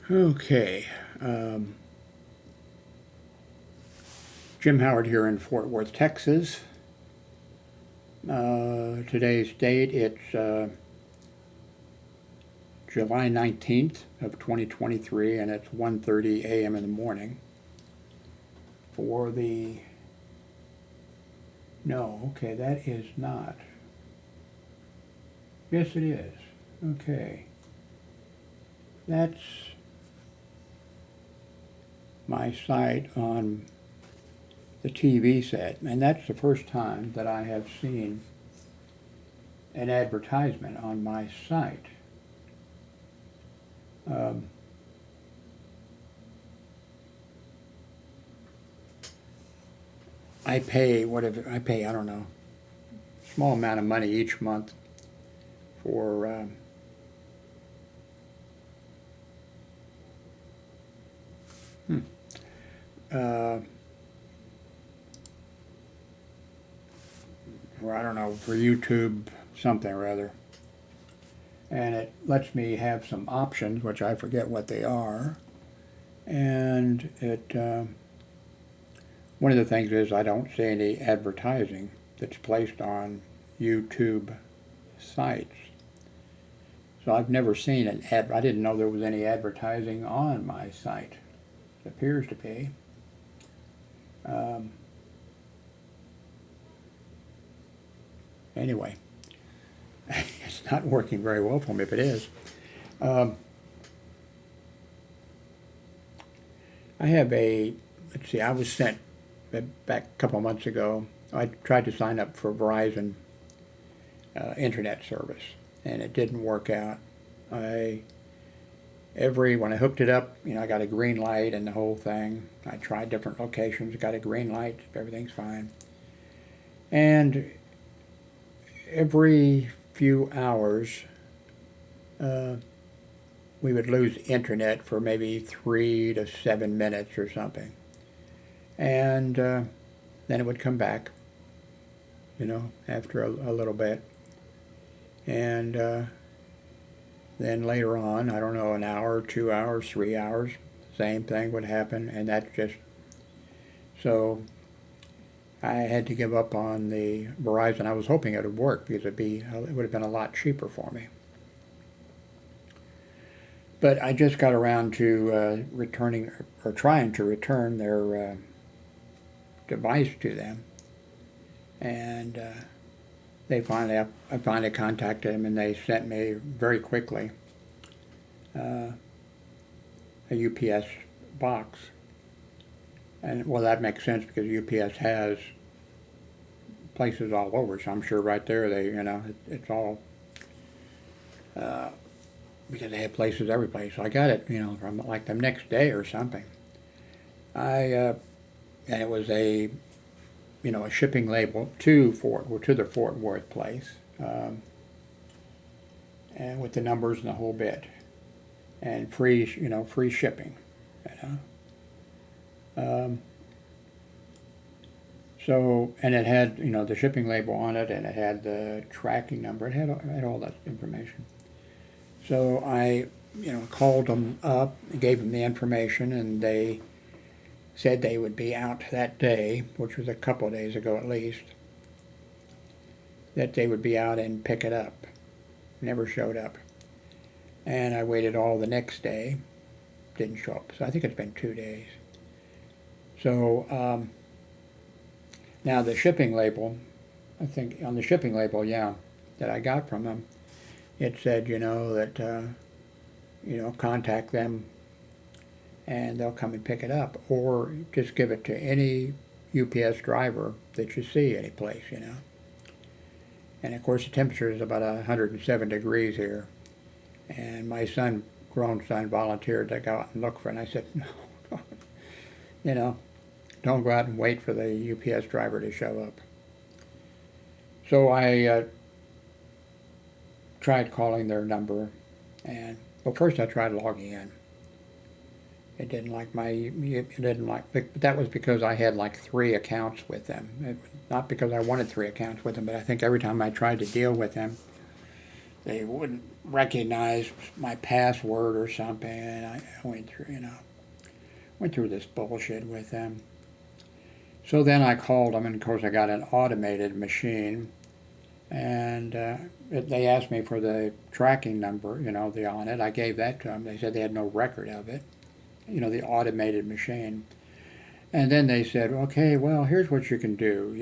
Okay. Jim Howard here in Fort Worth, Texas. Today's date, it's July 19th of 2023, and it's 1:30 a.m. in the morning. For the... No, okay, that is not. Yes, it is. Okay. That's my site on the TV set, and that's the first time that I have seen an advertisement on my site. I pay whatever I pay. I don't know, small amount of money each month for uh, or I don't know, for YouTube something or other, and it lets me have some options, which I forget what they are, and it. One of the things is I don't see any advertising that's placed on YouTube sites. So I've never seen an ad. I didn't know there was any advertising on my site. It appears to be. Anyway, it's not working very well for me if it is. I have let's see, I was sent back a couple of months ago. I tried to sign up for Verizon internet service, and it didn't work out. When I hooked it up, I got a green light and the whole thing. I tried different locations, got a green light, everything's fine. And every few hours, we would lose internet for maybe 3 to 7 minutes or something. And then it would come back, after a little bit. And then later on, I don't know, an hour, 2 hours, 3 hours, same thing would happen. And that's just, so I had to give up on the Verizon. I was hoping it would work because it would have been a lot cheaper for me. But I just got around to returning, or trying to return their device to them, and I finally contacted them, and they sent me very quickly a UPS box. And well, that makes sense because UPS has places all over, so I'm sure right there it's all because they have places every place. So I got it, from like the next day or something. And it was a shipping label to the Fort Worth place, and with the numbers and the whole bit, and free shipping, So, and it had the shipping label on it, and it had the tracking number. It had all that information. So I called them up, gave them the information, and they said they would be out that day, which was a couple of days ago at least, that they would be out and pick it up. Never showed up. And I waited all the next day, didn't show up. So I think it's been 2 days. So now the shipping label, I think on the shipping label, that I got from them, it said, that, contact them and they'll come and pick it up, or just give it to any UPS driver that you see any place, And of course the temperature is about 107 degrees here, and my grown son volunteered to go out and look for it, and I said, no, don't go out and wait for the UPS driver to show up. So I tried calling their number, and first I tried logging in. It didn't like but that was because I had like 3 accounts with them. Not because I wanted 3 accounts with them, but I think every time I tried to deal with them, they wouldn't recognize my password or something, and I went through this bullshit with them. So then I called them, and of course I got an automated machine, and they asked me for the tracking number, the on it. I gave that to them. They said they had no record of it, the automated machine. And then they said, okay, well, here's what you can do.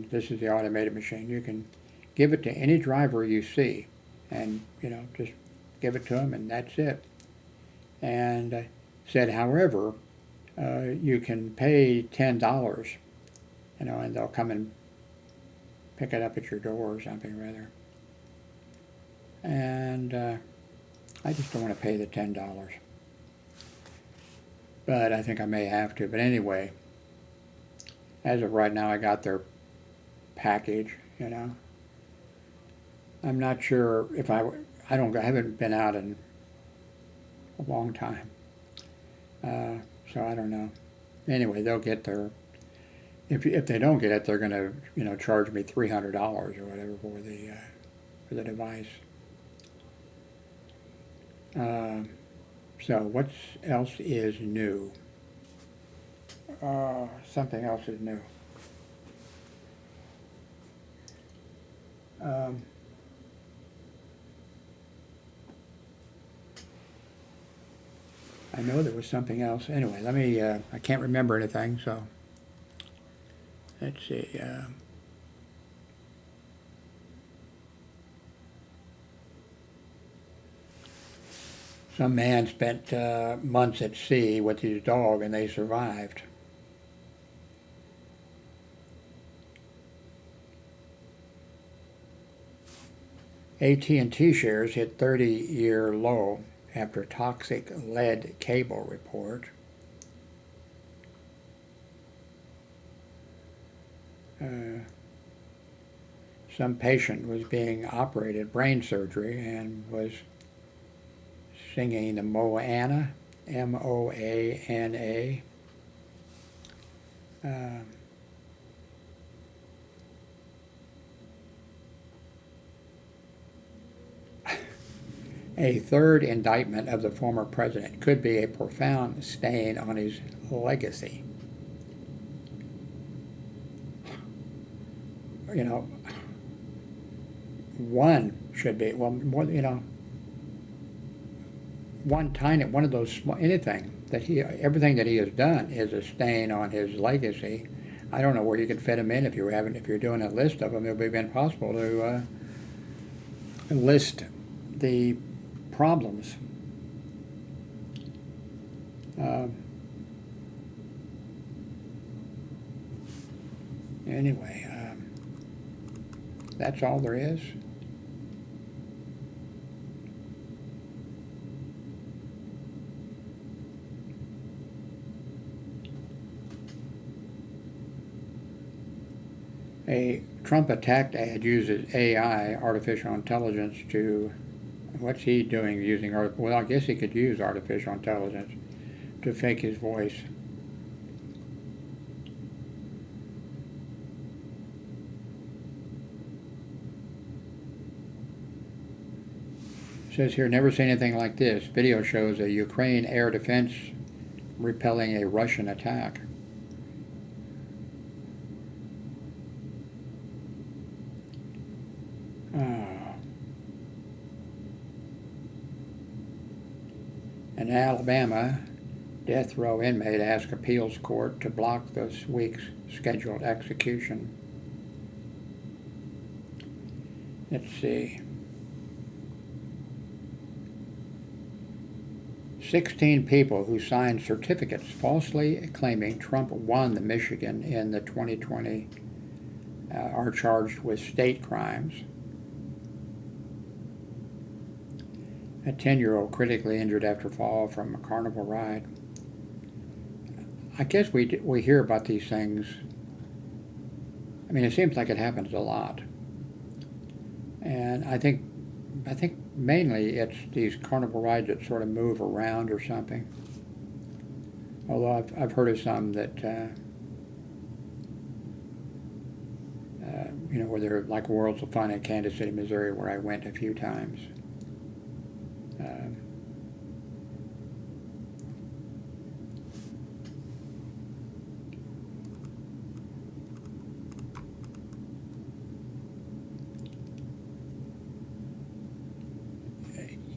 This is the automated machine. You can give it to any driver you see, and, just give it to them, and that's it. And said, however, you can pay $10, and they'll come and pick it up at your door or something, rather. And I just don't want to pay the $10. But I think I may have to. But anyway, as of right now, I got their package, I'm not sure if I haven't been out in a long time. So I don't know. Anyway, they'll get their, if they don't get it, they're going to, charge me $300 or whatever for the device. So what else is new? Something else is new. I know there was something else. Anyway, let me, I can't remember anything, so let's see. Some man spent months at sea with his dog, and they survived. AT&T shares hit 30-year low after toxic lead cable report. Some patient was being operated, brain surgery, and was singing the Moana, M-O-A-N-A. A third indictment of the former president could be a profound stain on his legacy. One should be, well, more, one of those small, everything that he has done is a stain on his legacy. I don't know where you could fit him in if you're doing a list of them. It would be impossible to list the problems. Anyway, that's all there is. A Trump attack ad uses AI, artificial intelligence, to, what's he doing using, well, I guess he could use artificial intelligence to fake his voice. It says here, never seen anything like this. Video shows a Ukraine air defense repelling a Russian attack. An Alabama death row inmate asked appeals court to block this week's scheduled execution. Let's see. 16 people who signed certificates falsely claiming Trump won the Michigan in the 2020 are charged with state crimes. A 10-year-old critically injured after fall from a carnival ride. I guess we hear about these things. I mean, it seems like it happens a lot. And I think mainly it's these carnival rides that sort of move around or something. Although I've heard of some that where they're like Worlds of Fun in Kansas City, Missouri, where I went a few times.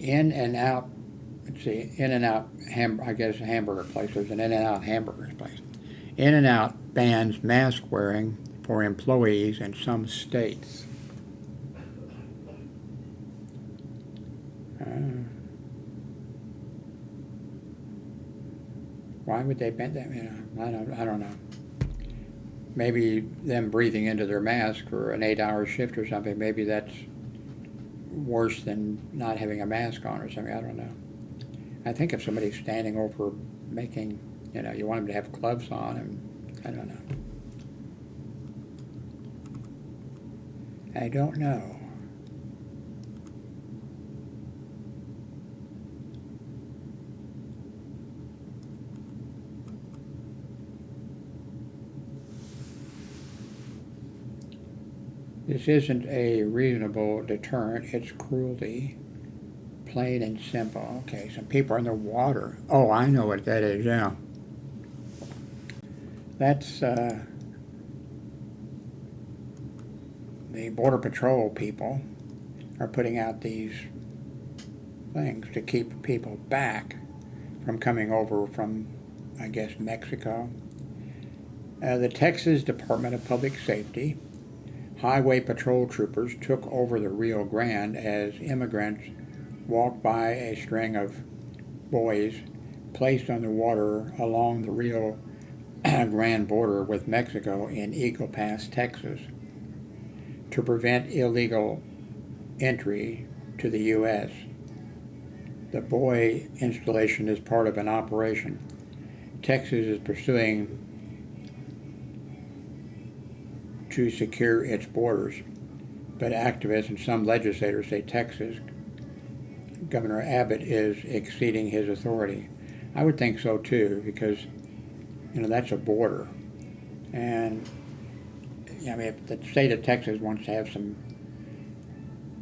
In and out, let's see, In and Out, I guess hamburger place. There's an In and Out hamburger place. In and Out bans mask wearing for employees in some states. Why would they ban that? I don't know. Maybe them breathing into their mask for an 8-hour shift or something. Maybe that's worse than not having a mask on or something. I don't know. I think if somebody's standing over making, you want them to have gloves on, and I don't know. I don't know. This isn't a reasonable deterrent, it's cruelty. Plain and simple. Okay, some people are in the water. Oh, I know what that is, yeah. That's the Border Patrol people are putting out these things to keep people back from coming over from, I guess, Mexico. The Texas Department of Public Safety Highway Patrol troopers took over the Rio Grande as immigrants walked by a string of buoys placed on the water along the Rio Grande border with Mexico in Eagle Pass, Texas, to prevent illegal entry to the U.S. The buoy installation is part of an operation Texas is pursuing to secure its borders, but activists and some legislators say Texas Governor Abbott is exceeding his authority. I would think so too, because that's a border, and if the state of Texas wants to have some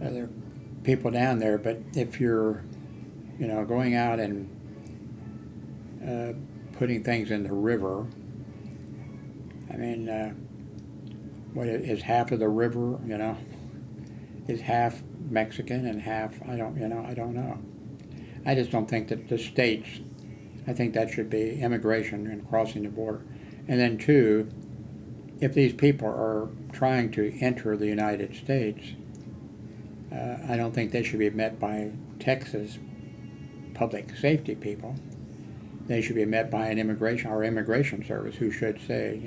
other people down there, but if you're going out and putting things in the river, what is half of the river, is half Mexican and half, I don't know. I just don't think that the states, I think that should be immigration and crossing the border. And then two, if these people are trying to enter the United States, I don't think they should be met by Texas public safety people. They should be met by our immigration service, who should say,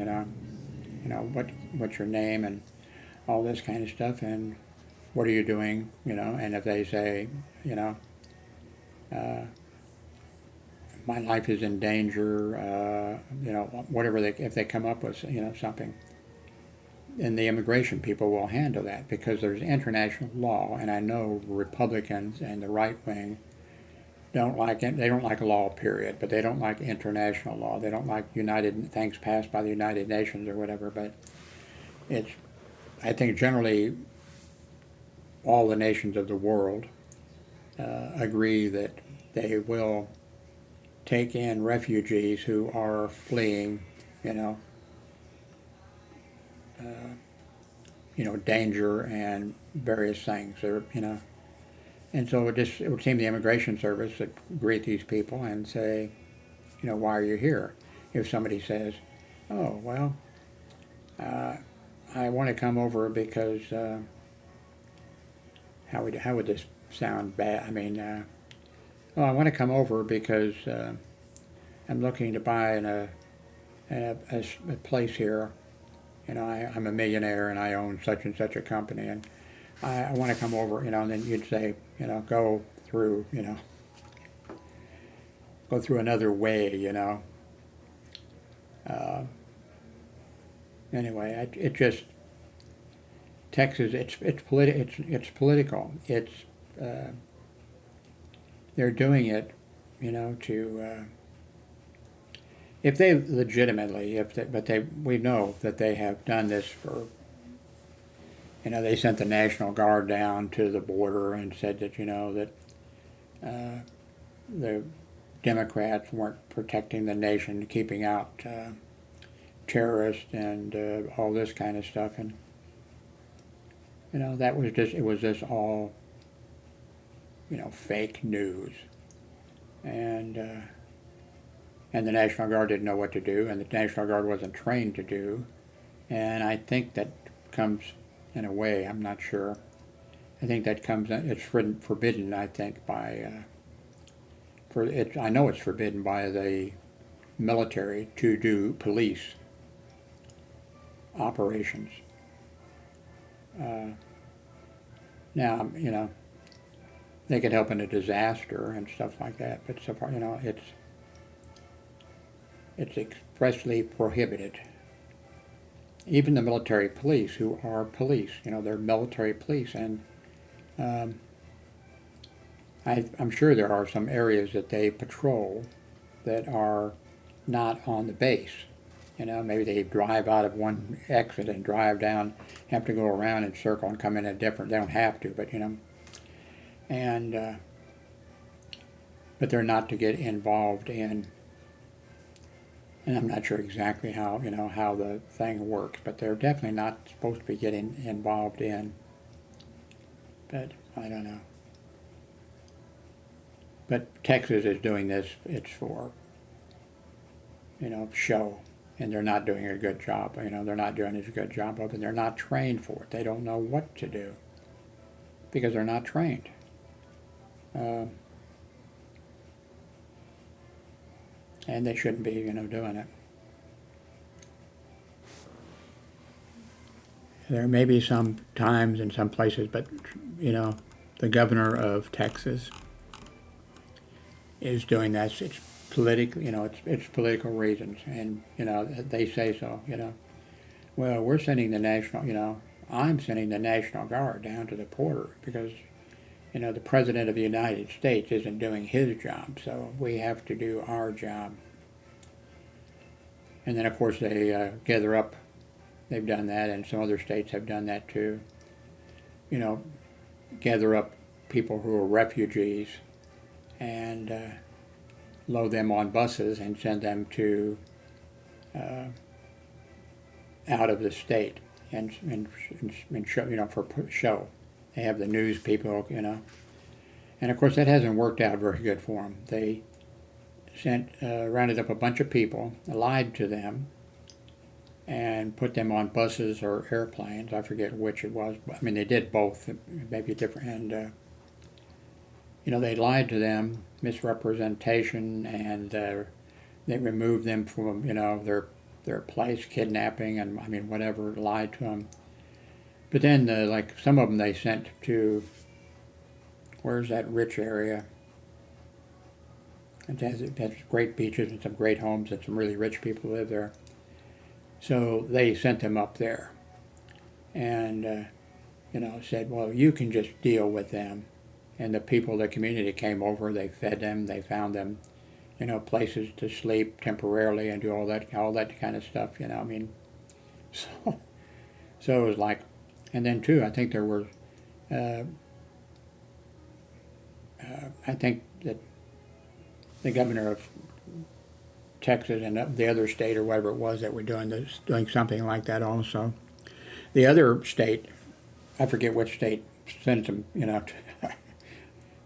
what's your name and all this kind of stuff, and what are you doing, and if they say, my life is in danger, whatever if they come up with, something, and the immigration people will handle that, because there's international law, and I know Republicans and the right wing don't like it. They don't like law, period, but they don't like international law. They don't like things passed by the United Nations or whatever, but I think generally all the nations of the world agree that they will take in refugees who are fleeing, danger and various things. And so it would seem the immigration service would greet these people and say, why are you here? If somebody says, oh, well, I want to come over because, how would this sound bad? I want to come over because I'm looking to buy a place here. I'm a millionaire and I own such and such a company, and I want to come over, and then you'd say, go through another way, Anyway, it just, Texas, it's political. They're doing it, to, if they legitimately, we know that they have done this for they sent the National Guard down to the border and said that, that the Democrats weren't protecting the nation, keeping out terrorists and all this kind of stuff. And, it was just all, fake news. And the National Guard didn't know what to do, and the National Guard wasn't trained to do. And I think that comes, in a way, I'm not sure. I think that comes, it's forbidden, I think, by, I know it's forbidden by the military to do police operations. Now, they could help in a disaster and stuff like that, but so far, it's expressly prohibited. Even the military police, who are police, they're military police, and I'm sure there are some areas that they patrol that are not on the base. Maybe they drive out of one exit and drive down, have to go around and circle and come in a different, they don't have to, but and but they're not to get involved in, and I'm not sure exactly how, how the thing works, but they're definitely not supposed to be getting involved in, but I don't know. But Texas is doing this, it's for, show, and they're not doing a good job, they're not doing as good job of it, they're not trained for it, they don't know what to do, because they're not trained. And they shouldn't be, doing it. There may be some times in some places, but, the governor of Texas is doing that. It's political, it's political reasons, and, they say so, Well, we're sending the National, I'm sending the National Guard down to the border because, the President of the United States isn't doing his job, so we have to do our job. And then, of course, they gather up, they've done that, and some other states have done that too, gather up people who are refugees and load them on buses and send them to out of the state and show, for show. They have the news people, and of course that hasn't worked out very good for them. They rounded up a bunch of people, lied to them, and put them on buses or airplanes. I forget which it was. But, they did both, maybe different. And they lied to them, misrepresentation, and they removed them from their place, kidnapping, and whatever, lied to them. But then, like some of them, they sent to, where's that rich area? It has great beaches and some great homes and some really rich people live there. So they sent them up there, and said, well, you can just deal with them. And the people of the community came over. They fed them. They found them, places to sleep temporarily and do all that kind of stuff. So it was like. And then, too, I think there were, I think that the governor of Texas and the other state or whatever it was that were doing something like that also. The other state, I forget which state, sent them,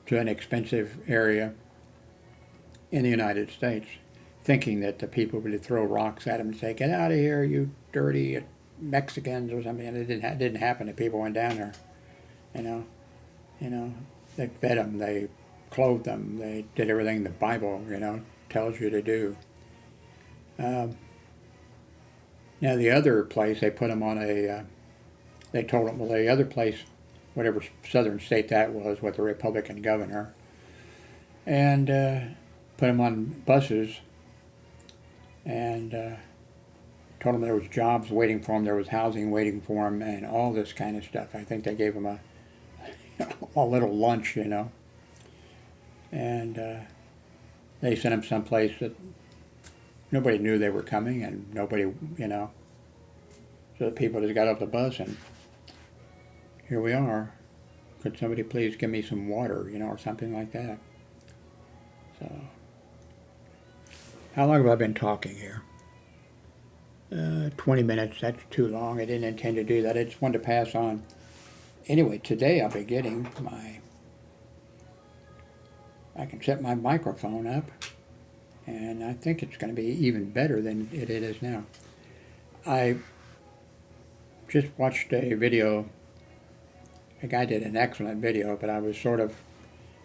to an expensive area in the United States, thinking that the people would throw rocks at them and say, "Get out of here, you dirty Mexicans," or something. And it didn't happen. The people went down there, they fed them, they clothed them, they did everything the Bible, tells you to do. Now the other place, they put them on they told them, well, the other place, whatever southern state that was, with the Republican governor, and put them on buses and told them there was jobs waiting for them, there was housing waiting for them, and all this kind of stuff. I think they gave them a little lunch, and they sent them someplace that nobody knew they were coming, and nobody, so the people just got off the bus and here we are. Could somebody please give me some water, or something like that. So, how long have I been talking here? 20 minutes, that's too long. I didn't intend to do that. I just wanted to pass on. Anyway, today I'll be getting I can set my microphone up, and I think it's going to be even better than it is now. I just watched a video. A guy did an excellent video, but I was sort of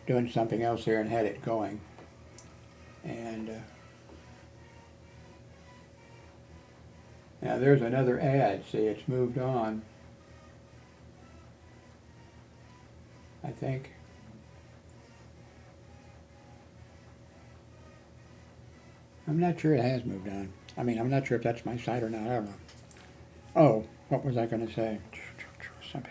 doing something else here and had it going. And now there's another ad. See, it's moved on, I think. I'm not sure it has moved on. I mean, I'm not sure if that's my site or not. I don't know. Oh, what was I going to say? Something.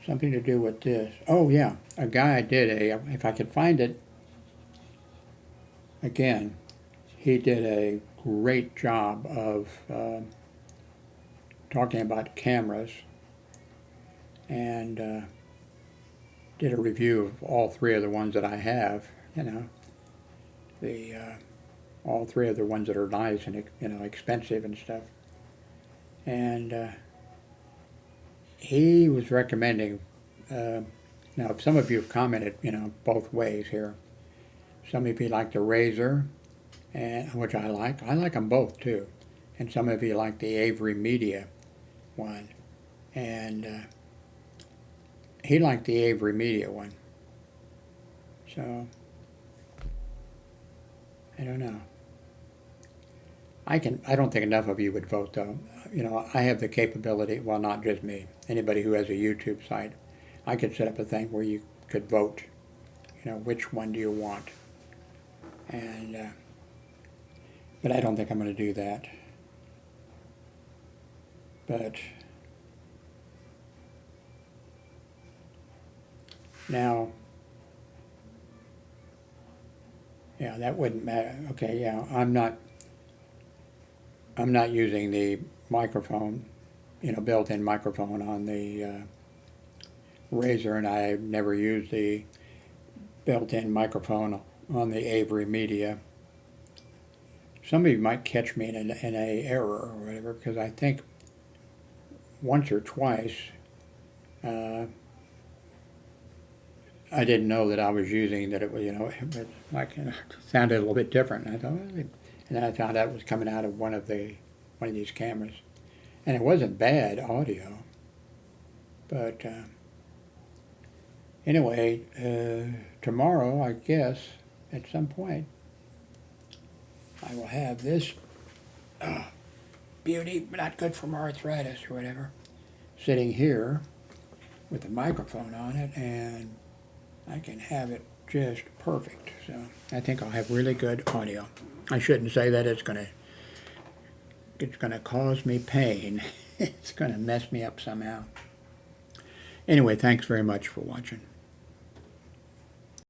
Something to do with this. Oh, yeah. A guy did if I could find it, again, he did a great job of talking about cameras, and did a review of all three of the ones that I have, all three of the ones that are nice and, expensive and stuff. And he was recommending, now some of you have commented, both ways here. Some of you like the Razor, which I like. I like them both too. And some of you like the Avery Media one. And he liked the Avery Media one. So, I don't know. I don't think enough of you would vote though. I have the capability, well, not just me, anybody who has a YouTube site, I could set up a thing where you could vote, which one do you want? And, but I don't think I'm going to do that. But, now, yeah, that wouldn't matter. Okay, yeah, I'm not using the microphone, built-in microphone on the Razor, and I've never used the built-in microphone on the Avery Media. Some of you might catch me in an error or whatever, because I think once or twice I didn't know that I was using that it was, it sounded a little bit different. And I thought, and then I found out it was coming out of one of these cameras, and it wasn't bad audio. But anyway, tomorrow, I guess, at some point, I will have this beauty, not good for arthritis or whatever, sitting here with the microphone on it, and I can have it just perfect. So I think I'll have really good audio. I shouldn't say that. It's gonna cause me pain. It's gonna mess me up somehow. Anyway, thanks very much for watching.